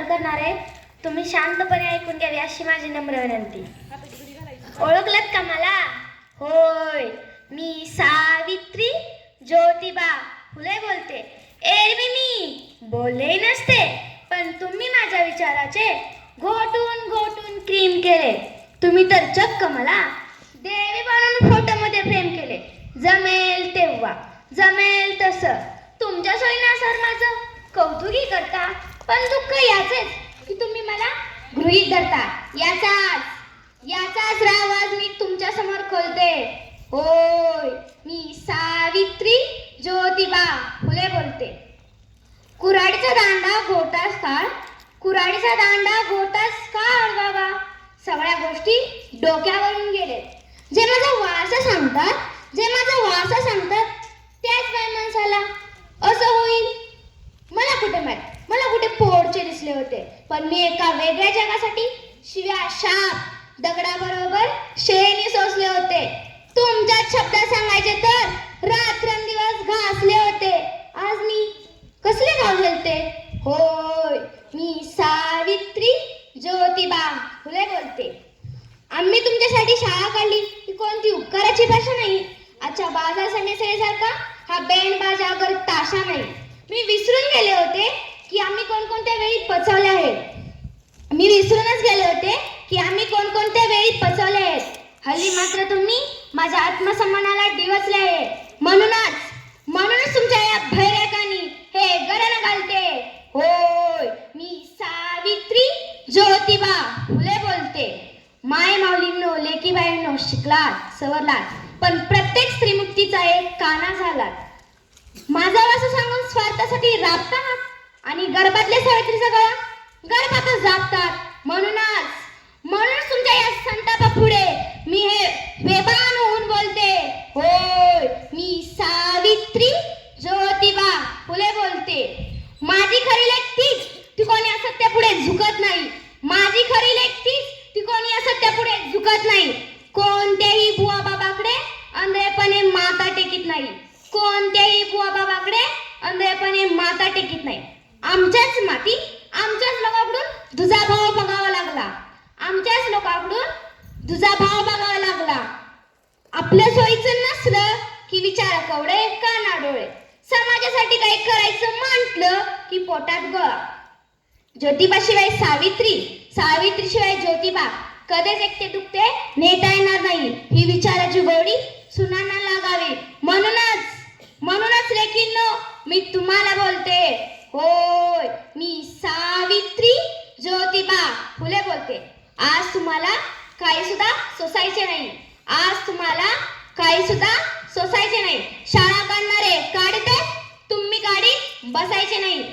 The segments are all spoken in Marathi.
सादर करणार आहे. तुम्ही शांतपणे ऐकून घ्यावी अशी माझी नम्र विनंती. ओळखलत का मला? होय, मी सावित्री ज्योतिबा फुले बोलते. एरवी मी बोलले नसते, पण तुम्ही माझ्या विचाराचे घोटून घोटून क्रीम केले. तुम्ही तर चक्क मला देवी बनवून फोटोमध्ये फ्रेम केले. जमेल तेव्हा, जमेल तसं तुमच्या सोयीनुसार माझं कौतुकही करता, पण दुःख याचेच की तुम्ही मला गृहीत धरता. याचाच रावाज मी तुमच्या समोर खोलते. होय, मी सावित्री ज्योतिबा फुले बोलते. कुऱ्हाडीचा दांडा गोटास काढ, कुऱ्हाडीचा दांडा गोटास काढ बाबा. सगळ्या गोष्टी डोक्यावरून गेलेत. जे माझा वारसा सांगतात त्याच बाय माणसाला असं होईल. मला कुठे माहित, मला कुठे पोरचे दिसले होते, पण मी एका वेगळ्या जगासाठी शिव्या शाप दगडाबरोबर शेणी सोसले होते. तुमच्या शब्दात सांगायचे तर रात्रंदिवस घासले होते. आज मी कसले गाव झेलते. होय, मी सावित्री ज्योतिबा फुले बोलते. आम्ही तुमच्यासाठी शाळा काढली ही कोणती उपकाराची भाषा नाही. अच्छा बाजार समेसरेसारखा हा बँड बाजा अगर ताशा नाही. मी विसरून गेले होते की आम्ही कोणकोणत्या वेळी पचवले आहेत. हल्ली मात्र तुम्ही माझ्या आत्मसन्मानाला डिवचले आहे. म्हणूनच तुमच्या या भैरेकांनी हे गरण घालते. होय, मी सावित्री ज्योतिबा फुले बोलते. माय माऊलींनो, लेकीबाईंनो, शिकलात सवरलात, पण प्रत्येक स्त्रीमुक्तीचा एक काना झालात. माझा वास सांगून स्वार्थासाठी राबतात आणि गर्भातल्या सावित्रीचा गळा गर्भातच दाबतात. म्हणूनच तुमच्या या संतापा पुढे मी हे बेभान होऊन बोलते. होय, मी सावित्री ज्योतिबा फुले बोलते. माझी खरी लेक तीच, ती कोणी असत्यापुढे झुकत नाही. माझी खरी लेक तीच, ती कोणी असत्यापुढे झुकत नाही. कोणत्याही बुवा बाबाकडे आंधळेपणे माता टेकीत नाही. कोणत्याही बुवा बाबाकडे आंधळेपणे माता टेकीत नाही. आमच्याच माती, आमच्याच लोकांकडून तुझा भाव बघावा लागला. आमच्याच लोकांकडून तुझा भाव बघावा लागला. आपल्या सोयीचं नसलं की विचार कवडे काना डोळे. समाजासाठी काही करायचं म्हटलं की पोटात गोळा. ज्योतिबाशिवाय सावित्री, सावित्रीशिवाय ज्योतिबा कधीच एकटे दुखते नेता येणार नाही. ही विचाराची गोडी सुनांना लागावी. म्हणूनच लेकींनो, मी तुम्हाला बोलते. होय, मी सावित्री ज्योतिबा फुले बोलते. आज तुम्हाला काही सुद्धा सोसायचे नाही. शाळा काढणारे काढते, तुम्ही गाडीत बसायचे नाही.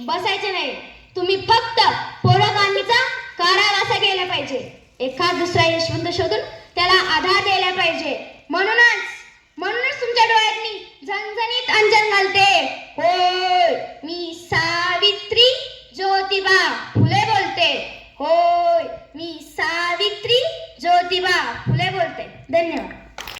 बसायचे नाही. तुम्ही फक्त पोरगांनीचा कारावासा केला पाहिजे. एखाद दुसरा यशवंत शोधून त्याला आधार द्यायला पाहिजे. म्हणूनच तुमच्या डोळ्यात मी झणझणीत अंजन घालते. हो,